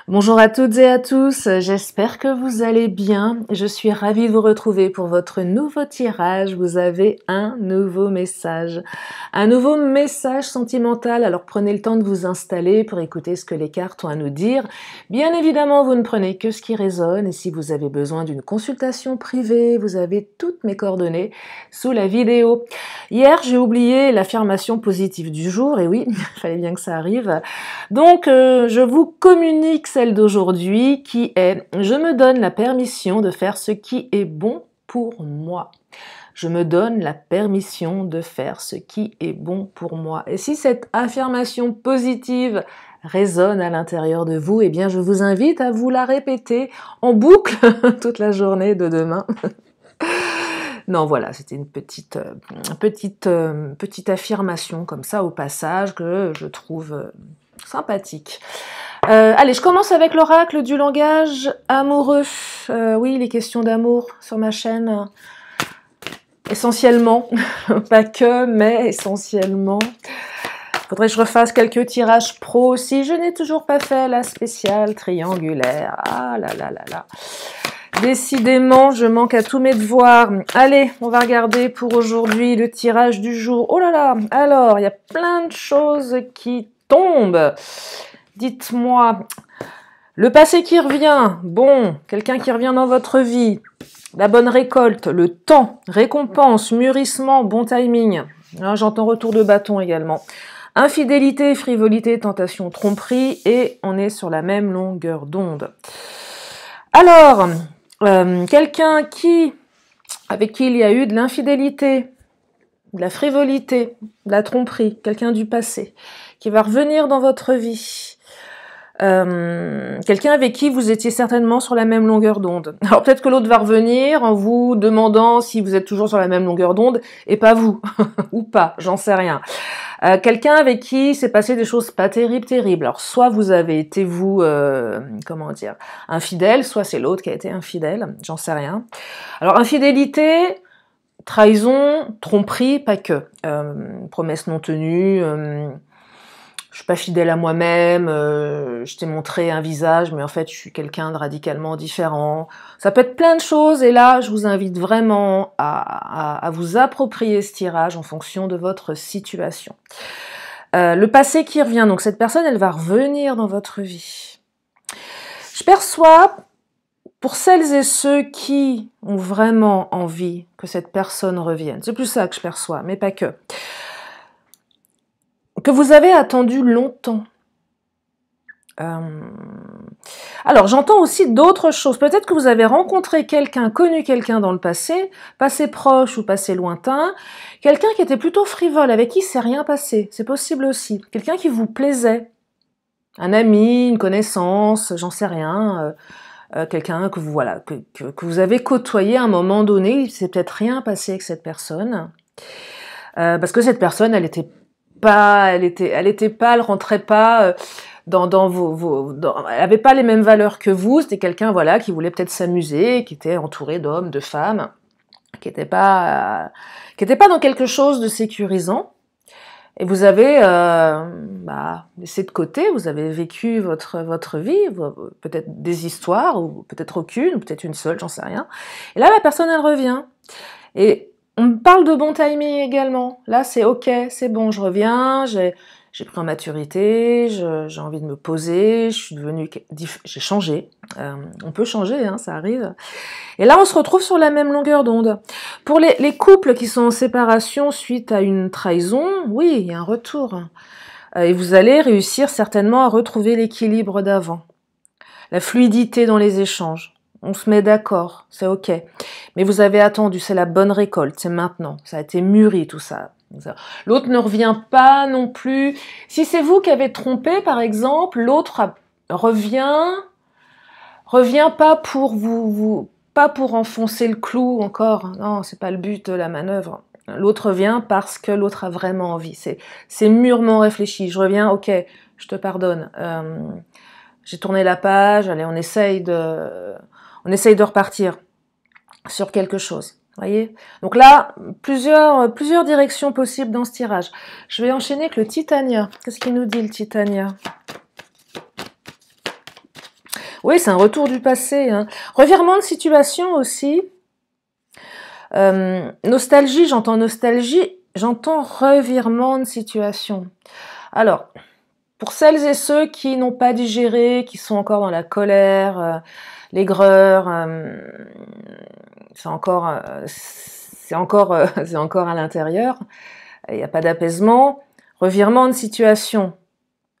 Bonjour à toutes et à tous, j'espère que vous allez bien. Je suis ravie de vous retrouver pour votre nouveau tirage. Vous avez un nouveau message sentimental. Alors prenez le temps de vous installer pour écouter ce que les cartes ont à nous dire. Bien évidemment, vous ne prenez que ce qui résonne et si vous avez besoin d'une consultation privée, vous avez toutes mes coordonnées sous la vidéo. Hier, j'ai oublié l'affirmation positive du jour et oui, il fallait bien que ça arrive. Donc, je vous communique celle d'aujourd'hui qui est « Je me donne la permission de faire ce qui est bon pour moi ». Je me donne la permission de faire ce qui est bon pour moi. Et si cette affirmation positive résonne à l'intérieur de vous, eh bien je vous invite à vous la répéter en boucle toute la journée de demain. Non, voilà, c'était une petite affirmation comme ça au passage que je trouve sympathique. Allez, je commence avec l'oracle du langage amoureux. Oui, les questions d'amour sur ma chaîne. Essentiellement, pas que, mais essentiellement. Faudrait que je refasse quelques tirages pro aussi. Je n'ai toujours pas fait la spéciale triangulaire. Ah là là là là. Décidément, je manque à tous mes devoirs. Allez, on va regarder pour aujourd'hui le tirage du jour. Oh là là, alors, il y a plein de choses qui tombent. Dites-moi, le passé qui revient, bon, quelqu'un qui revient dans votre vie, la bonne récolte, le temps, récompense, mûrissement, bon timing. J'entends retour de bâton également. Infidélité, frivolité, tentation, tromperie, et on est sur la même longueur d'onde. Alors, quelqu'un avec qui il y a eu de l'infidélité, de la frivolité, de la tromperie, quelqu'un du passé, qui va revenir dans votre vie. Quelqu'un avec qui vous étiez certainement sur la même longueur d'onde. Alors peut-être que l'autre va revenir en vous demandant si vous êtes toujours sur la même longueur d'onde et pas vous, ou pas, j'en sais rien. Quelqu'un avec qui s'est passé des choses pas terribles. Alors soit vous avez été vous, infidèle, soit c'est l'autre qui a été infidèle, j'en sais rien. Alors infidélité, trahison, tromperie, pas que. Promesse non tenue, je suis pas fidèle à moi-même, je t'ai montré un visage, mais en fait, je suis quelqu'un de radicalement différent. Ça peut être plein de choses, et là, je vous invite vraiment à vous approprier ce tirage en fonction de votre situation. Le passé qui revient, donc cette personne, elle va revenir dans votre vie. Je perçois, pour celles et ceux qui ont vraiment envie que cette personne revienne, c'est plus ça que je perçois, mais pas que vous avez attendu longtemps. Alors, j'entends aussi d'autres choses. Peut-être que vous avez rencontré quelqu'un, connu quelqu'un dans le passé proche ou passé lointain, quelqu'un qui était plutôt frivole, avec qui c'est rien passé. C'est possible aussi. Quelqu'un qui vous plaisait. Un ami, une connaissance, j'en sais rien. Quelqu'un que vous avez côtoyé à un moment donné. Il s'est peut-être rien passé avec cette personne. Parce que cette personne, elle rentrait pas elle avait pas les mêmes valeurs que vous. C'était quelqu'un, voilà, qui voulait peut-être s'amuser, qui était entouré d'hommes, de femmes, qui était pas dans quelque chose de sécurisant. Et vous avez laissé de côté, vous avez vécu votre vie, peut-être des histoires, ou peut-être aucune, ou peut-être une seule, j'en sais rien. Et là, la personne, elle revient. Et on me parle de bon timing également. Là, c'est ok, c'est bon, je reviens, j'ai pris en maturité, j'ai envie de me poser, j'ai changé. On peut changer, hein, ça arrive. Et là, on se retrouve sur la même longueur d'onde. Pour les couples qui sont en séparation suite à une trahison, oui, il y a un retour. Et vous allez réussir certainement à retrouver l'équilibre d'avant. La fluidité dans les échanges. On se met d'accord, c'est ok. Mais vous avez attendu, c'est la bonne récolte, c'est maintenant. Ça a été mûri tout ça. L'autre ne revient pas non plus. Si c'est vous qui avez trompé, par exemple, l'autre revient pas pour pas pour enfoncer le clou encore. Non, c'est pas le but de la manœuvre. L'autre revient parce que l'autre a vraiment envie. C'est mûrement réfléchi. Je reviens, ok, je te pardonne. J'ai tourné la page. Allez, on essaye de repartir sur quelque chose. Voyez. Donc là, plusieurs directions possibles dans ce tirage. Je vais enchaîner avec le Titania. Qu'est-ce qu'il nous dit, le Titania? Oui, c'est un retour du passé. Hein. Revirement de situation aussi. Nostalgie, j'entends revirement de situation. Alors, pour celles et ceux qui n'ont pas digéré, qui sont encore dans la colère, l'aigreur, c'est encore, c'est encore à l'intérieur. Il n'y a pas d'apaisement. Revirement de situation.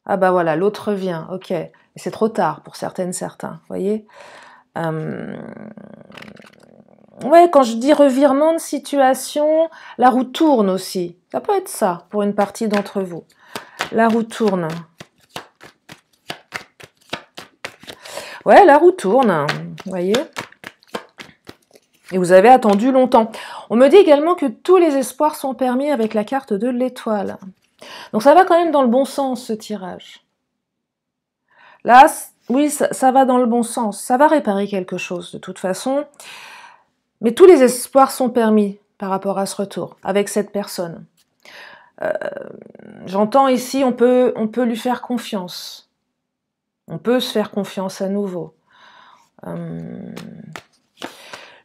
Ah bah voilà, l'autre revient. Ok, et c'est trop tard pour certaines, certains. Voyez. Ouais, quand je dis revirement de situation, la roue tourne aussi. Ça peut être ça pour une partie d'entre vous. La roue tourne. Ouais, la roue tourne, vous voyez. Et vous avez attendu longtemps. On me dit également que tous les espoirs sont permis avec la carte de l'étoile. Donc ça va quand même dans le bon sens, ce tirage. Là, oui, ça va dans le bon sens. Ça va réparer quelque chose, de toute façon. Mais tous les espoirs sont permis par rapport à ce retour, avec cette personne. J'entends ici, on peut lui faire confiance. On peut se faire confiance à nouveau.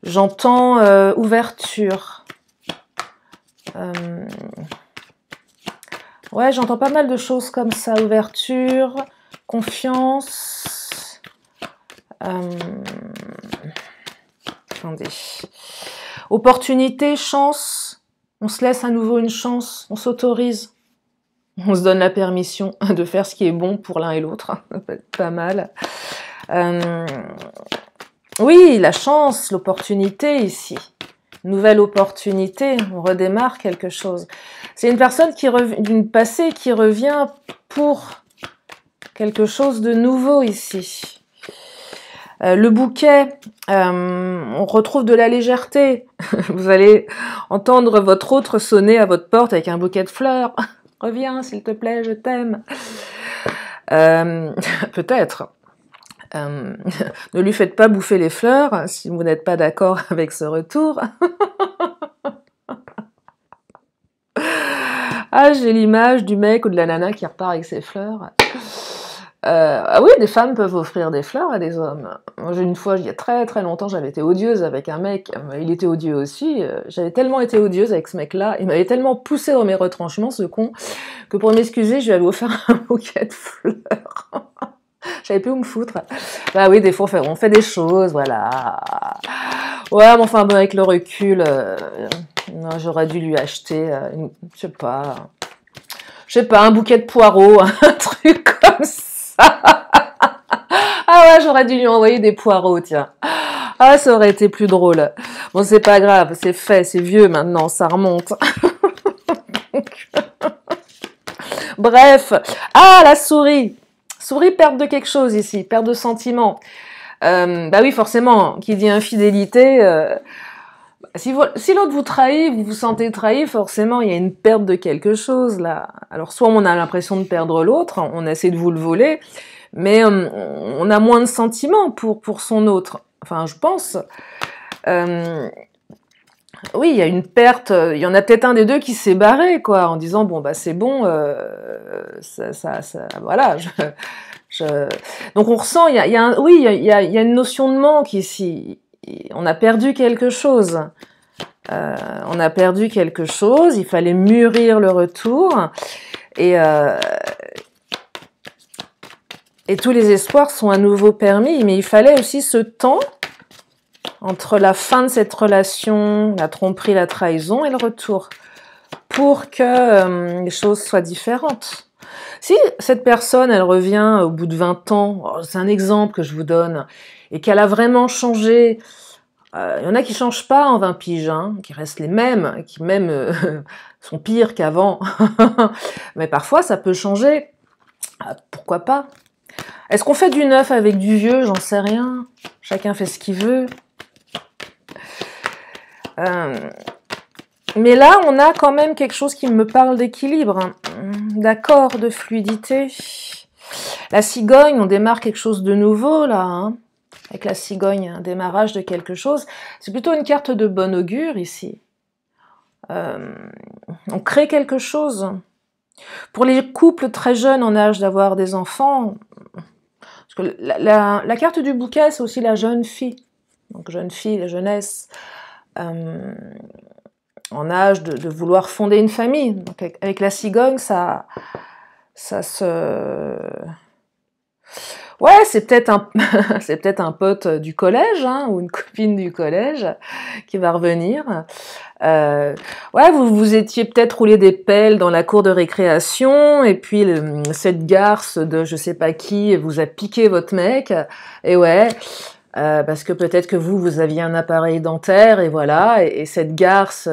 J'entends ouverture. Ouais, j'entends pas mal de choses comme ça. Ouverture, confiance. Attendez. Opportunité, chance. On se laisse à nouveau une chance. On s'autorise. On se donne la permission de faire ce qui est bon pour l'un et l'autre. Ça peut être pas mal. Oui, la chance, l'opportunité ici. Nouvelle opportunité, on redémarre quelque chose. C'est une personne d'une passée qui revient pour quelque chose de nouveau ici. Le bouquet, on retrouve de la légèreté. Vous allez entendre votre autre sonner à votre porte avec un bouquet de fleurs. Reviens, s'il te plaît, je t'aime. Peut-être. Ne lui faites pas bouffer les fleurs si vous n'êtes pas d'accord avec ce retour. Ah, j'ai l'image du mec ou de la nana qui repart avec ses fleurs. Ah oui, des femmes peuvent offrir des fleurs à des hommes. Moi, une fois, il y a très très longtemps, j'avais été odieuse avec un mec. Il était odieux aussi. J'avais tellement été odieuse avec ce mec-là. Il m'avait tellement poussé dans mes retranchements, ce con, que pour m'excuser, je lui avais offert un bouquet de fleurs. J'avais plus où me foutre. Bah oui, des fois, on fait des choses, voilà. Ouais, mais enfin, bon, avec le recul, j'aurais dû lui acheter, je sais pas, un bouquet de poireaux, un truc comme ça. Ah ouais, j'aurais dû lui envoyer des poireaux, tiens. Ah, ça aurait été plus drôle. Bon, c'est pas grave, c'est fait, c'est vieux maintenant, ça remonte. Bref. Ah, la souris. Souris, perte de quelque chose ici, perte de sentiment. Bah oui, forcément, qui dit infidélité, si l'autre vous trahit, vous vous sentez trahi, forcément, il y a une perte de quelque chose, là. Alors, soit on a l'impression de perdre l'autre, on essaie de vous le voler, mais on a moins de sentiments pour son autre. Enfin, je pense. Oui, il y a une perte, il y en a peut-être un des deux qui s'est barré, quoi, en disant, bon, bah c'est bon, voilà, donc on ressent, il y a une notion de manque ici. On a perdu quelque chose. On a perdu quelque chose, il fallait mûrir le retour. Et tous les espoirs sont à nouveau permis, mais il fallait aussi ce temps entre la fin de cette relation, la tromperie, la trahison et le retour, pour que les choses soient différentes. Si cette personne, elle revient au bout de 20 ans, c'est un exemple que je vous donne, et qu'elle a vraiment changé, il y en a qui changent pas en 20 piges, hein, qui restent les mêmes, qui même sont pires qu'avant, mais parfois ça peut changer, pourquoi pas? Est-ce qu'on fait du neuf avec du vieux? J'en sais rien, chacun fait ce qu'il veut. Mais là, on a quand même quelque chose qui me parle d'équilibre, hein, d'accord, de fluidité. La cigogne, on démarre quelque chose de nouveau, là, hein, avec la cigogne, un démarrage de quelque chose. C'est plutôt une carte de bon augure, ici. On crée quelque chose. Pour les couples très jeunes en âge d'avoir des enfants, Parce que la carte du bouquet, c'est aussi la jeune fille. Donc jeune fille, la jeunesse, en âge de vouloir fonder une famille. Donc avec la cigogne, ça se... Ouais, c'est peut-être c'est peut-être un pote du collège, hein, ou une copine du collège qui va revenir. Ouais, vous étiez peut-être roulé des pelles dans la cour de récréation, et puis cette garce de je sais pas qui vous a piqué votre mec, et ouais, parce que peut-être que vous aviez un appareil dentaire, et voilà, et cette garce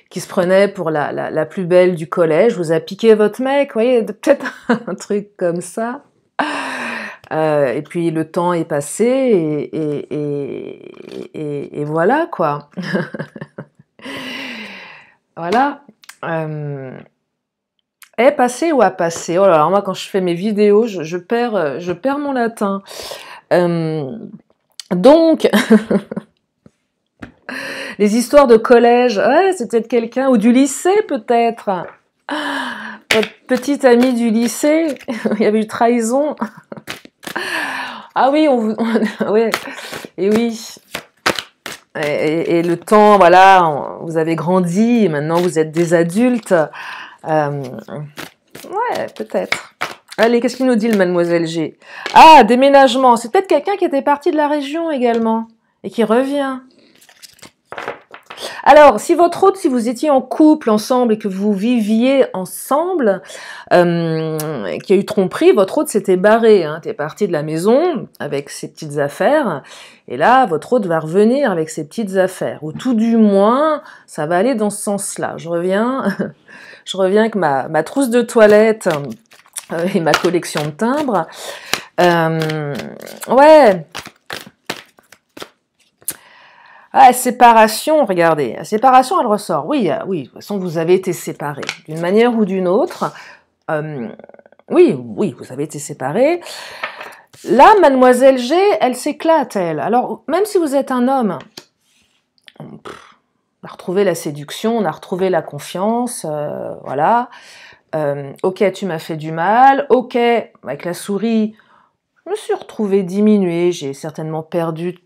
qui se prenait pour la plus belle du collège vous a piqué votre mec, vous voyez, peut-être un truc comme ça. Et puis le temps est passé et voilà quoi. Voilà. Est passé ou a passé. Oh là là, moi quand je fais mes vidéos, je perds mon latin. Donc, les histoires de collège, ouais, c'est peut-être quelqu'un, ou du lycée peut-être. Votre petite amie du lycée, il y avait eu trahison. Ah oui, ouais, et oui. Et le temps, voilà, vous avez grandi, et maintenant vous êtes des adultes. Ouais, peut-être. Allez, qu'est-ce qu'il nous dit le Mademoiselle G? Ah, déménagement. C'est peut-être quelqu'un qui était parti de la région également et qui revient. Alors, si votre hôte, si vous étiez en couple ensemble et que vous viviez ensemble, qu'il y a eu tromperie, votre hôte s'était barré, hein, t'es parti de la maison avec ses petites affaires, et là, votre hôte va revenir avec ses petites affaires, ou tout du moins, ça va aller dans ce sens-là. Je reviens avec ma trousse de toilette et ma collection de timbres. Ouais. Ah, séparation, regardez, la séparation, elle ressort. Oui, oui, de toute façon, vous avez été séparés, d'une manière ou d'une autre. Oui, vous avez été séparés. Là, Mademoiselle G, elle s'éclate, elle. Alors, même si vous êtes un homme, on a retrouvé la séduction, on a retrouvé la confiance, voilà. Ok, tu m'as fait du mal. Ok, avec la souris, je me suis retrouvée diminuée, j'ai certainement perdu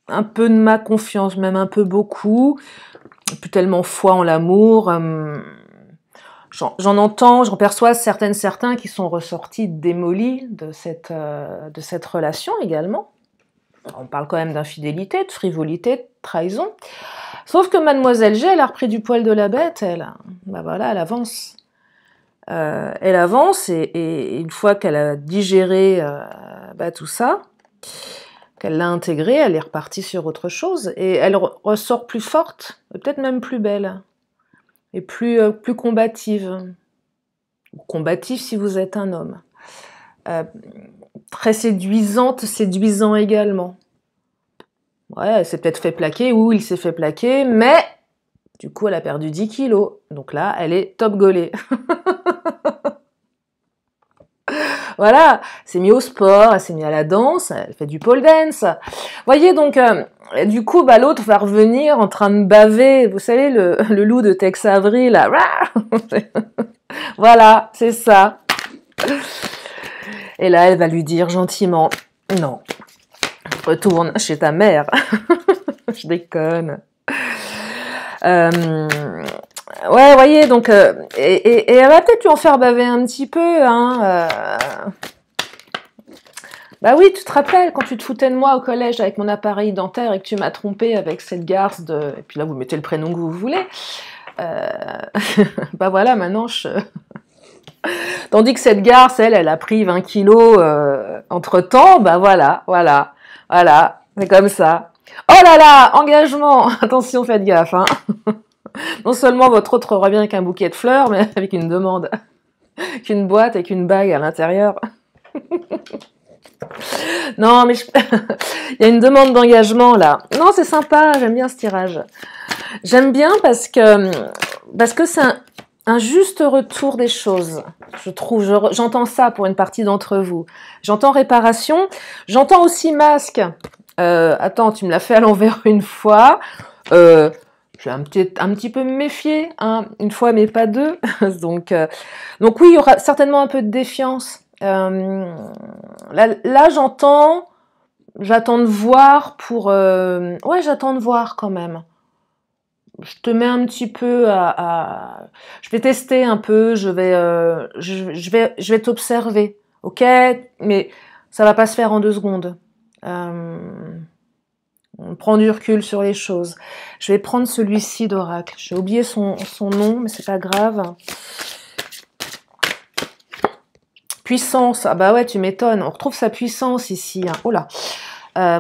un peu de ma confiance, même un peu beaucoup, plus tellement foi en l'amour. J'en perçois certains qui sont ressortis démolis de cette relation également. On parle quand même d'infidélité, de frivolité, de trahison. Sauf que Mademoiselle G, elle a repris du poil de la bête, elle. Ben voilà, elle avance. Elle avance et une fois qu'elle a digéré tout ça, qu'elle l'a intégré, elle est repartie sur autre chose et elle ressort plus forte, peut-être même plus belle et plus combative. Combative si vous êtes un homme. Très séduisante, séduisant également. Ouais, elle s'est peut-être fait plaquer ou il s'est fait plaquer, mais du coup elle a perdu 10 kilos. Donc là, elle est top gaulée. Voilà, elle s'est mise au sport, elle s'est mise à la danse, elle fait du pole dance. Voyez donc, du coup, l'autre va revenir en train de baver, vous savez, le loup de Tex Avery, là. Voilà, c'est ça. Et là, elle va lui dire gentiment, non, retourne chez ta mère. Je déconne. Ouais, voyez, donc, et elle va peut-être lui en faire baver un petit peu, hein. Bah oui, tu te rappelles quand tu te foutais de moi au collège avec mon appareil dentaire et que tu m'as trompé avec cette garce de... Et puis là, vous mettez le prénom que vous voulez. Bah voilà, maintenant, Tandis que cette garce, elle a pris 20 kilos entre-temps, bah voilà, c'est comme ça. Oh là là, engagement. Attention, faites gaffe, hein. Non seulement votre autre revient avec un bouquet de fleurs, mais avec une demande, qu'une boîte avec une bague à l'intérieur. Non, mais il y a une demande d'engagement là. Non, c'est sympa, j'aime bien ce tirage. J'aime bien parce que c'est un juste retour des choses, je trouve. J'entends ça pour une partie d'entre vous. J'entends réparation, j'entends aussi masque. Attends, tu me l'as fait à l'envers une fois. Je vais un petit peu me méfier, hein, une fois mais pas deux. Donc oui, il y aura certainement un peu de défiance Là j'attends de voir pour... ouais, j'attends de voir quand même. Je te mets un petit peu je vais tester un peu, je vais t'observer, ok? Mais ça va pas se faire en 2 secondes. On prend du recul sur les choses. Je vais prendre celui-ci d'oracle. J'ai oublié son nom, mais c'est pas grave. Puissance. Ah bah ouais, tu m'étonnes. On retrouve sa puissance ici. Hein. Oh là.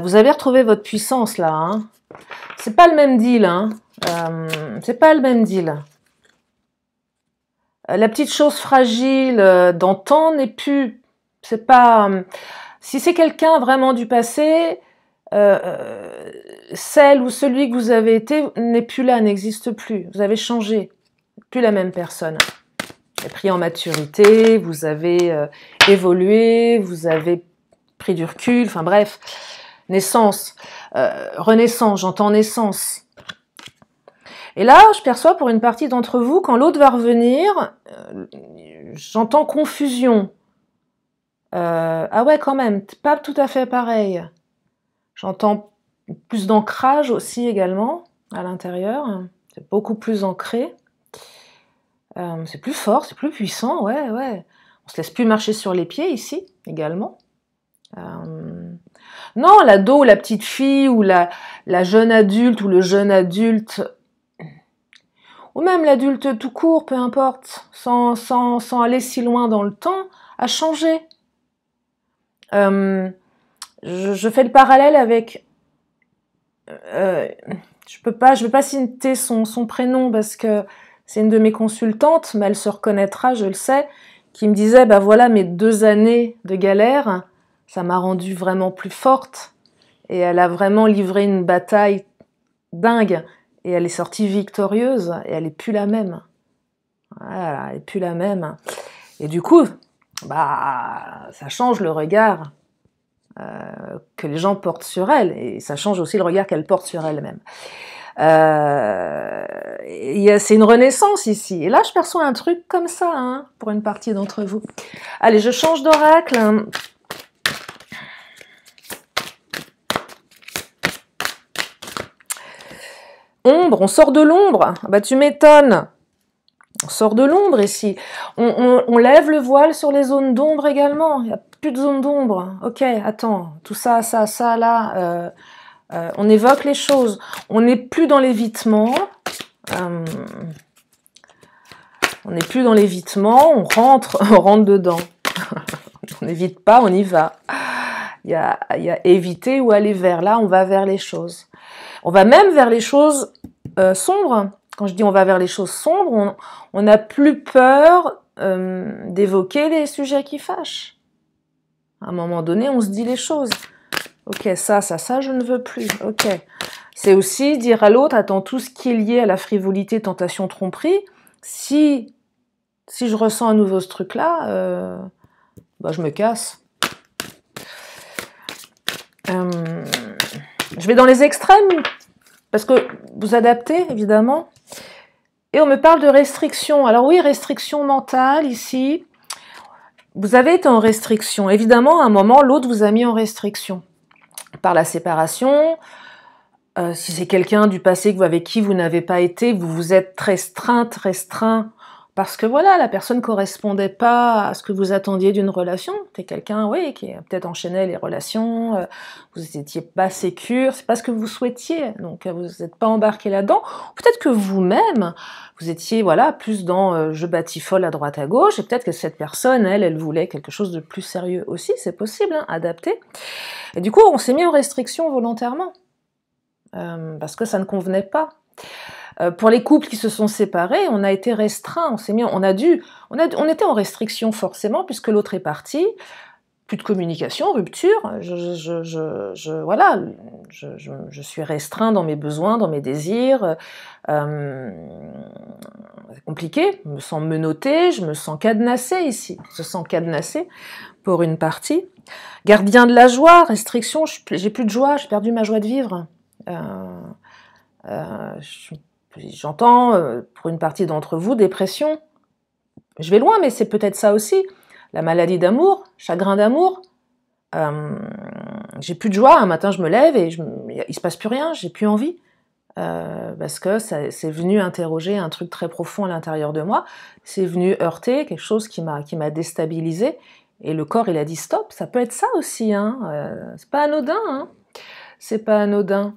Vous avez retrouvé votre puissance là. Hein. C'est pas le même deal. Hein. C'est pas le même deal. La petite chose fragile d'antan n'est plus... C'est pas... si c'est quelqu'un vraiment du passé, celle ou celui que vous avez été n'est plus là, n'existe plus. Vous avez changé. Plus la même personne. Vous avez pris en maturité, vous avez évolué, vous avez pris du recul, enfin bref. Naissance. Renaissance, j'entends naissance. Et là, je perçois pour une partie d'entre vous, quand l'autre va revenir, j'entends confusion. Ah ouais, quand même, pas tout à fait pareil. J'entends plus d'ancrage aussi également à l'intérieur. C'est beaucoup plus ancré. C'est plus fort, c'est plus puissant, ouais, ouais. On se laisse plus marcher sur les pieds ici, également. Non, l'ado ou la petite fille ou la jeune adulte ou le jeune adulte... ou même l'adulte tout court, peu importe, sans aller si loin dans le temps, a changé. Je fais le parallèle avec... je vais pas citer son prénom parce que c'est une de mes consultantes, mais elle se reconnaîtra, je le sais, qui me disait, bah voilà, mes 2 années de galère, ça m'a rendue vraiment plus forte. Et elle a vraiment livré une bataille dingue. Et elle est sortie victorieuse, et elle est plus la même. Voilà, elle est plus la même. Et du coup, bah, ça change le regard que les gens portent sur elle, et ça change aussi le regard qu'elle porte sur elle-même. C'est une renaissance ici. Et là, je perçois un truc comme ça, hein, pour une partie d'entre vous. Allez, je change d'oracle. Ombre, on sort de l'ombre. Bah, tu m'étonnes. On sort de l'ombre ici. On lève le voile sur les zones d'ombre également. Il n'y a plus de zone d'ombre. Ok, attends. Tout ça, là. On évoque les choses. On n'est plus dans l'évitement. On n'est plus dans l'évitement. On rentre dedans. On n'évite pas, on y va. Il y a éviter ou aller vers. Là, on va vers les choses. On va même vers les choses sombres. Quand je dis on va vers les choses sombres, on n'a plus peur d'évoquer les sujets qui fâchent. À un moment donné, on se dit les choses. Ok, ça, je ne veux plus. Ok. C'est aussi dire à l'autre, attends, tout ce qui est lié à la frivolité, tentation, tromperie, si je ressens à nouveau ce truc-là, bah, je me casse. Je vais dans les extrêmes, parce que vous adaptez, évidemment. Et on me parle de restriction. Alors oui, restriction mentale, ici. Vous avez été en restriction. Évidemment, à un moment, l'autre vous a mis en restriction. Par la séparation, si c'est quelqu'un du passé avec qui vous n'avez pas été, vous vous êtes restreint, parce que voilà, la personne correspondait pas à ce que vous attendiez d'une relation. C'est quelqu'un, oui, qui a peut-être enchaîné les relations, vous n'étiez pas sécure, c'est pas ce que vous souhaitiez, donc vous n'êtes pas embarqué là-dedans. Peut-être que vous-même, vous étiez, voilà, plus dans je batifole à droite à gauche, et peut-être que cette personne, elle voulait quelque chose de plus sérieux aussi, c'est possible, hein, adapté. Et du coup, on s'est mis en restriction volontairement, parce que ça ne convenait pas. Pour les couples qui se sont séparés, on a été restreint, on était en restriction forcément puisque l'autre est parti, plus de communication, rupture. Voilà, je suis restreint dans mes besoins, dans mes désirs. C'est compliqué, je me sens menottée, je me sens cadenassée ici, je me sens cadenassée pour une partie. Gardien de la joie, restriction, j'ai plus de joie, j'ai perdu ma joie de vivre. J'entends, pour une partie d'entre vous, dépression. Je vais loin, mais c'est peut-être ça aussi. la maladie d'amour, chagrin d'amour. J'ai plus de joie, un matin je me lève et il se passe plus rien, j'ai plus envie. Parce que c'est venu interroger un truc très profond à l'intérieur de moi, c'est venu heurter quelque chose qui m'a déstabilisé, et le corps il a dit stop, ça peut être ça aussi, hein. C'est pas anodin, hein. C'est pas anodin.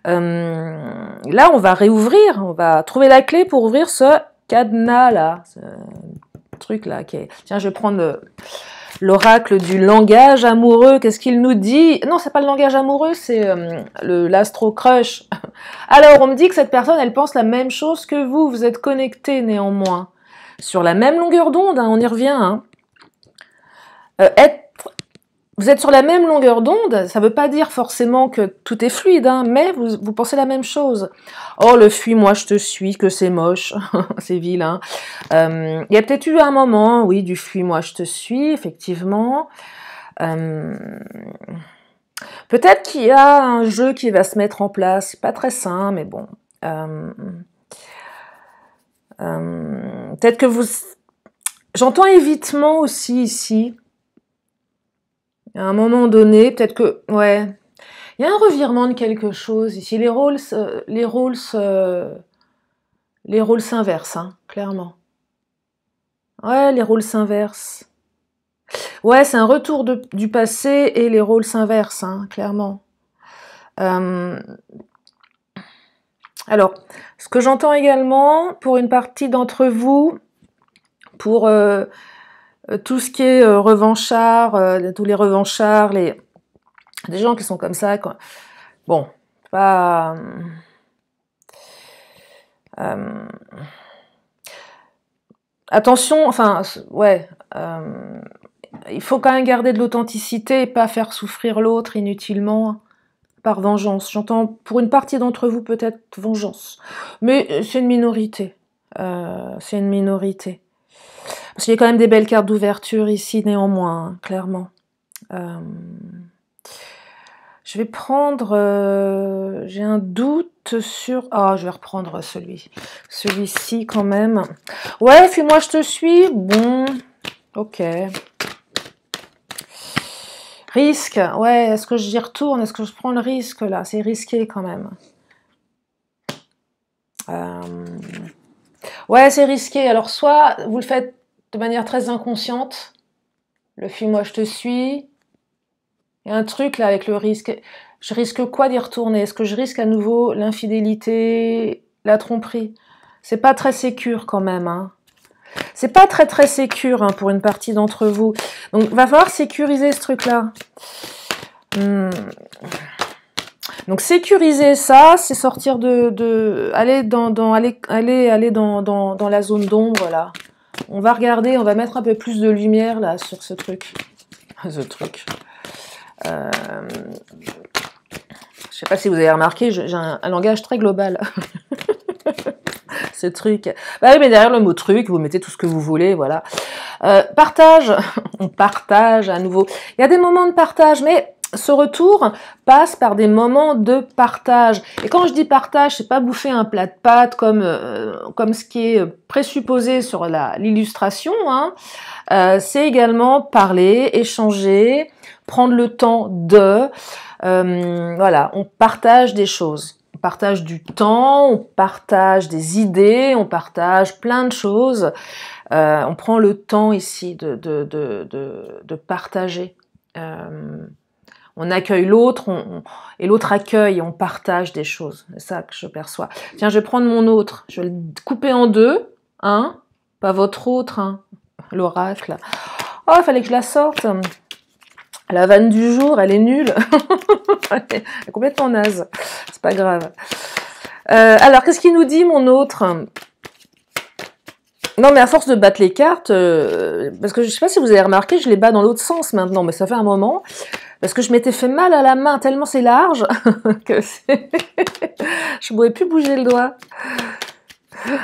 Là on va réouvrir, on va trouver la clé pour ouvrir ce cadenas là, ce truc là qui est... Tiens, je vais prendre l'oracle du langage amoureux. Qu'est-ce qu'il nous dit? Non, c'est pas le langage amoureux, c'est l'astro crush. Alors, on me dit que cette personne, elle pense la même chose que vous. Vous êtes connectés néanmoins sur la même longueur d'onde. Hein, on y revient. Hein. Vous êtes sur la même longueur d'onde. Ça ne veut pas dire forcément que tout est fluide, hein, mais vous pensez la même chose. Oh, le fuis-moi, je te suis, que c'est moche, c'est vilain. Il y a peut-être eu un moment, oui, du fuis-moi, je te suis, effectivement. Peut-être qu'il y a un jeu qui va se mettre en place, pas très sain, mais bon. Peut-être que vous... J'entends évitement aussi ici. À un moment donné, peut-être que... Ouais. Il y a un revirement de quelque chose ici. Les rôles s'inversent, hein, clairement. Ouais, les rôles s'inversent. Ouais, c'est un retour du passé et les rôles s'inversent, hein, clairement. Alors, ce que j'entends également, pour une partie d'entre vous, pour tout ce qui est revanchard, tous les revanchards, des gens qui sont comme ça, quoi. Bon, pas... attention, enfin, ouais, il faut quand même garder de l'authenticité et pas faire souffrir l'autre inutilement par vengeance. J'entends pour une partie d'entre vous peut-être vengeance, mais c'est une minorité. C'est une minorité. Parce qu'il y a quand même des belles cartes d'ouverture ici néanmoins, hein, clairement. Je vais prendre... j'ai un doute sur... Ah, je vais reprendre celui-ci quand même. Ouais, fuis-moi, je te suis. Bon, ok. Risque, ouais, est-ce que j'y retourne? Est-ce que je prends le risque là? C'est risqué quand même. Ouais, c'est risqué. Alors, soit vous le faites de manière très inconsciente, le fuis-moi, je te suis. Il y a un truc là avec le risque. Je risque quoi d'y retourner? Est-ce que je risque à nouveau l'infidélité, la tromperie? C'est pas très sécure quand même, hein. C'est pas très sécure, hein, pour une partie d'entre vous. Donc, il va falloir sécuriser ce truc-là. Donc, sécuriser ça, c'est sortir aller dans la zone d'ombre, là. On va regarder, on va mettre un peu plus de lumière, là, sur ce truc. Ce truc. Je sais pas si vous avez remarqué, j'ai un langage très global. Ce truc. Bah oui, mais derrière le mot truc, vous mettez tout ce que vous voulez, voilà. Partage, on partage à nouveau. Il y a des moments de partage, mais ce retour passe par des moments de partage. Et quand je dis partage, c'est pas bouffer un plat de pâtes comme ce qui est présupposé sur l'illustration, hein. C'est également parler, échanger, prendre le temps de... voilà, on partage des choses. On partage du temps, on partage des idées, on partage plein de choses. On prend le temps ici de partager. On accueille l'autre, et l'autre accueille, on partage des choses. C'est ça que je perçois. Tiens, je vais prendre mon autre. Je vais le couper en deux. Hein, pas votre autre, hein, l'oracle. Oh, il fallait que je la sorte. La vanne du jour, elle est nulle. Elle est complètement naze. C'est pas grave. Alors, qu'est-ce qu'il nous dit, mon autre? Non, mais à force de battre les cartes, parce que je sais pas si vous avez remarqué, je les bats dans l'autre sens maintenant, mais ça fait un moment, parce que je m'étais fait mal à la main, tellement c'est large, que je ne pouvais plus bouger le doigt.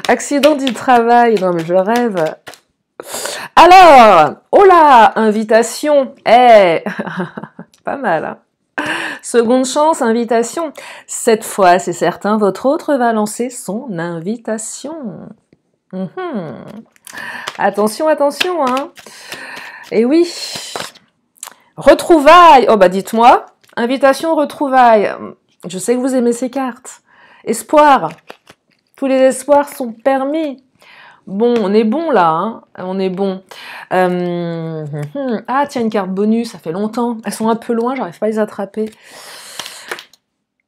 Accident du travail, non mais je rêve. Alors, oh là, invitation, pas mal, hein. Seconde chance, invitation. Cette fois, c'est certain, votre autre va lancer son invitation. Attention, attention, hein. Et oui. Retrouvailles. Oh bah dites-moi. Invitation, retrouvailles. Je sais que vous aimez ces cartes. Espoir. Tous les espoirs sont permis. Bon, on est bon là, hein, on est bon. Ah tiens, une carte bonus, ça fait longtemps. Elles sont un peu loin, j'arrive pas à les attraper.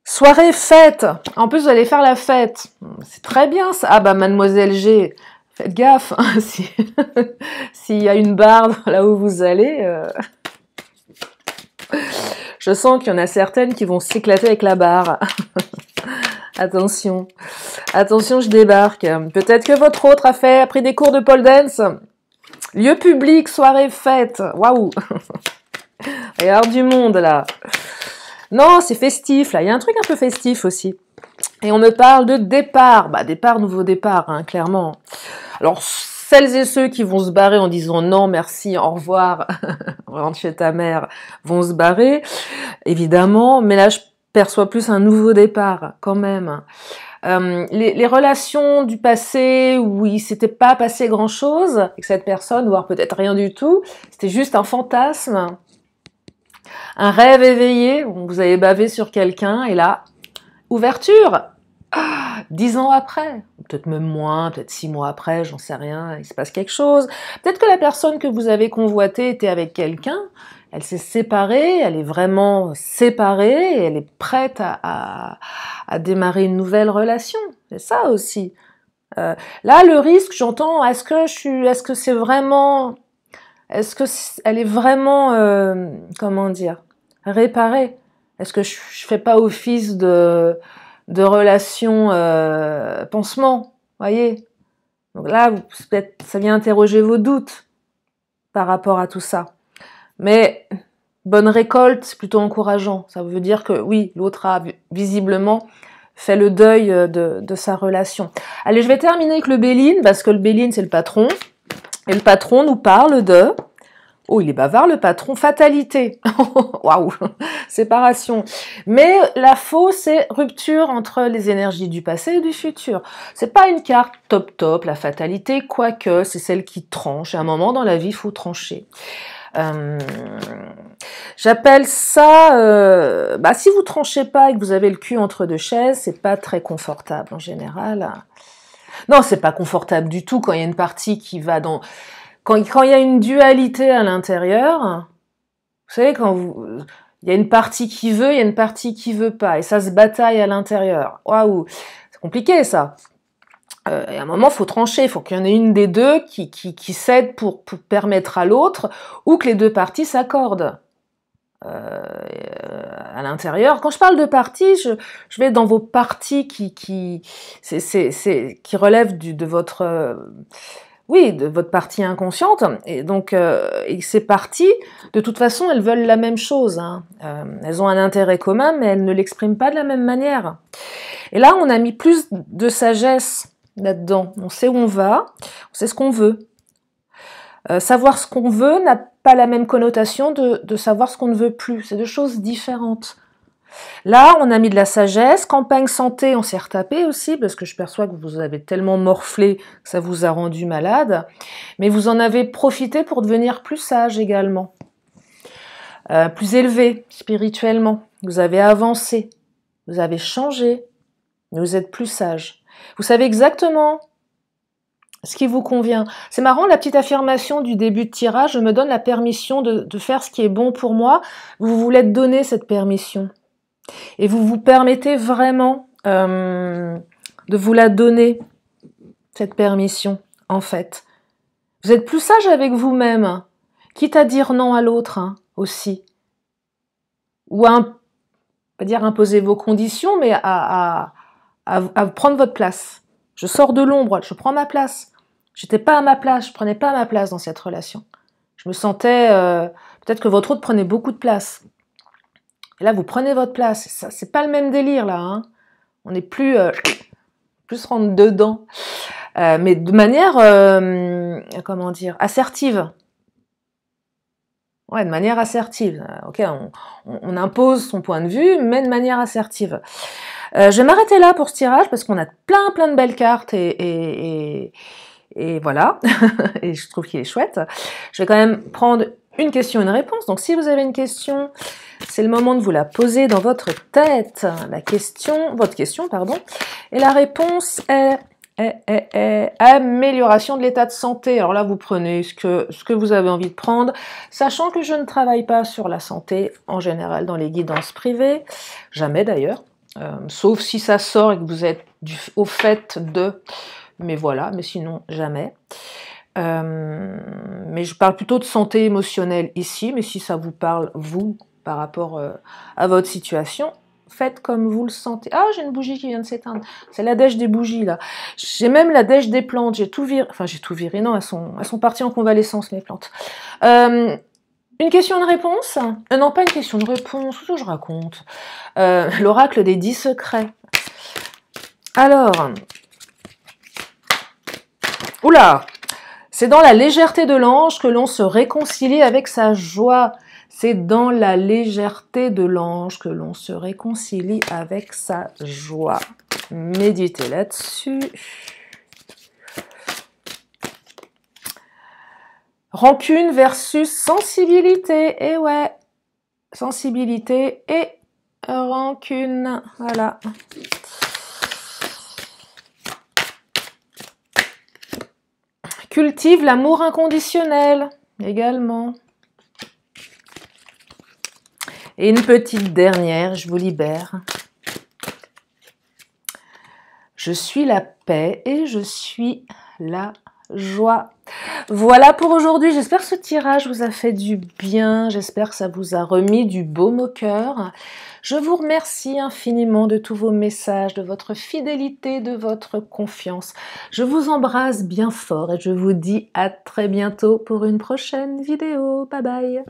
Soirée fête. En plus, vous allez faire la fête. C'est très bien ça. Ah bah Mademoiselle G, faites gaffe. Hein, s'il y a une barre là où vous allez... Je sens qu'il y en a certaines qui vont s'éclater avec la barre. Attention. Attention, je débarque. Peut-être que votre autre a pris des cours de pole dance. Lieu public, soirée, fête. Waouh. Regarde du monde, là. Non, c'est festif, là. Il y a un truc un peu festif aussi. Et on me parle de départ. Bah, départ, nouveau départ, hein, clairement. Alors, celles et ceux qui vont se barrer en disant non, merci, au revoir, rentre chez ta mère, vont se barrer, évidemment. Mais là, je perçois plus un nouveau départ, quand même. Les relations du passé où il s'était pas passé grand-chose avec cette personne, voire peut-être rien du tout, c'était juste un fantasme, un rêve éveillé, où vous avez bavé sur quelqu'un, et là, ouverture 10 ans après, peut-être même moins, peut-être 6 mois après, j'en sais rien, il se passe quelque chose. Peut-être que la personne que vous avez convoitée était avec quelqu'un, elle s'est séparée, elle est vraiment séparée, et elle est prête à démarrer une nouvelle relation. C'est ça aussi. Là, le risque, j'entends, est-ce que c'est vraiment, elle est vraiment, comment dire, réparée? Est-ce que je fais pas office de relation pansement, voyez? Donc là, peut-être, ça vient interroger vos doutes par rapport à tout ça. Mais bonne récolte, c'est plutôt encourageant. Ça veut dire que oui, l'autre a visiblement fait le deuil de sa relation. Allez, je vais terminer avec le Béline, parce que le Béline, c'est le patron. Et le patron nous parle de... Oh, il est bavard, le patron. Fatalité. Waouh. Séparation. Mais la faux, c'est rupture entre les énergies du passé et du futur. C'est pas une carte top, la fatalité, quoique c'est celle qui tranche. À un moment dans la vie, il faut trancher. J'appelle ça... si vous tranchez pas et que vous avez le cul entre deux chaises, c'est pas très confortable en général. Non, c'est pas confortable du tout quand il y a une partie qui va dans... Quand il y a une dualité à l'intérieur, vous savez, il y a une partie qui veut, il y a une partie qui veut pas, et ça se bataille à l'intérieur. Waouh, c'est compliqué ça. Et à un moment, il faut trancher, il faut qu'il y en ait une des deux qui cède pour permettre à l'autre, ou que les deux parties s'accordent. À l'intérieur. Quand je parle de parties, je vais dans vos parties qui relèvent de votre... de votre partie inconsciente, et donc et ces parties, de toute façon, elles veulent la même chose. Hein. Elles ont un intérêt commun, mais elles ne l'expriment pas de la même manière. Et là, on a mis plus de sagesse là-dedans. On sait où on va, on sait ce qu'on veut. Savoir ce qu'on veut n'a pas la même connotation de savoir ce qu'on ne veut plus. C'est deux choses différentes. Là, on a mis de la sagesse. Campagne santé, on s'est retapé aussi, parce que je perçois que vous avez tellement morflé que ça vous a rendu malade. Mais vous en avez profité pour devenir plus sage également. Plus élevé spirituellement. Vous avez avancé. Vous avez changé. Mais vous êtes plus sage. Vous savez exactement ce qui vous convient. C'est marrant, la petite affirmation du début de tirage, je me donne la permission de faire ce qui est bon pour moi. Vous vous l'êtes donné cette permission. Et vous vous permettez vraiment de vous la donner, cette permission, en fait. Vous êtes plus sage avec vous-même, quitte à dire non à l'autre aussi. Ou pas dire imposer vos conditions, mais à prendre votre place. Je sors de l'ombre, je prends ma place. J'étais pas à ma place, je prenais pas ma place dans cette relation. Je me sentais... peut-être que votre autre prenait beaucoup de place. Et là, vous prenez votre place. Ça, c'est pas le même délire, là. Hein. On n'est plus rentre dedans. Mais de manière, comment dire, assertive. Ouais, de manière assertive. Ok, on impose son point de vue, mais de manière assertive. Je vais m'arrêter là pour ce tirage, parce qu'on a plein de belles cartes, et Et voilà, et je trouve qu'il est chouette. Je vais quand même prendre une question et une réponse. Donc si vous avez une question, c'est le moment de vous la poser dans votre tête. Votre question, pardon. Et la réponse est amélioration de l'état de santé. Alors là, vous prenez ce que vous avez envie de prendre, sachant que je ne travaille pas sur la santé en général dans les guidances privées, jamais d'ailleurs, sauf si ça sort et que vous êtes au fait de... Mais voilà, mais sinon, jamais. Mais je parle plutôt de santé émotionnelle ici, mais si ça vous parle, vous, par rapport à votre situation, faites comme vous le sentez. Ah, j'ai une bougie qui vient de s'éteindre. C'est la dèche des bougies, là. J'ai même la dèche des plantes. J'ai tout viré. Enfin, j'ai tout viré. Non, elles sont parties en convalescence, mes plantes. Une question, une réponse non, pas une question, une réponse. Qu'est-ce que je raconte l'oracle des 10 secrets. Alors... Oula! C'est dans la légèreté de l'ange que l'on se réconcilie avec sa joie. C'est dans la légèreté de l'ange que l'on se réconcilie avec sa joie. Méditez là-dessus. Rancune versus sensibilité. Et ouais, sensibilité et rancune. Voilà. Cultive l'amour inconditionnel, également. Et une petite dernière, je vous libère. Je suis la paix et je suis la joie. Voilà pour aujourd'hui. J'espère que ce tirage vous a fait du bien. J'espère que ça vous a remis du baume au cœur. Je vous remercie infiniment de tous vos messages, de votre fidélité, de votre confiance. Je vous embrasse bien fort et je vous dis à très bientôt pour une prochaine vidéo. Bye bye.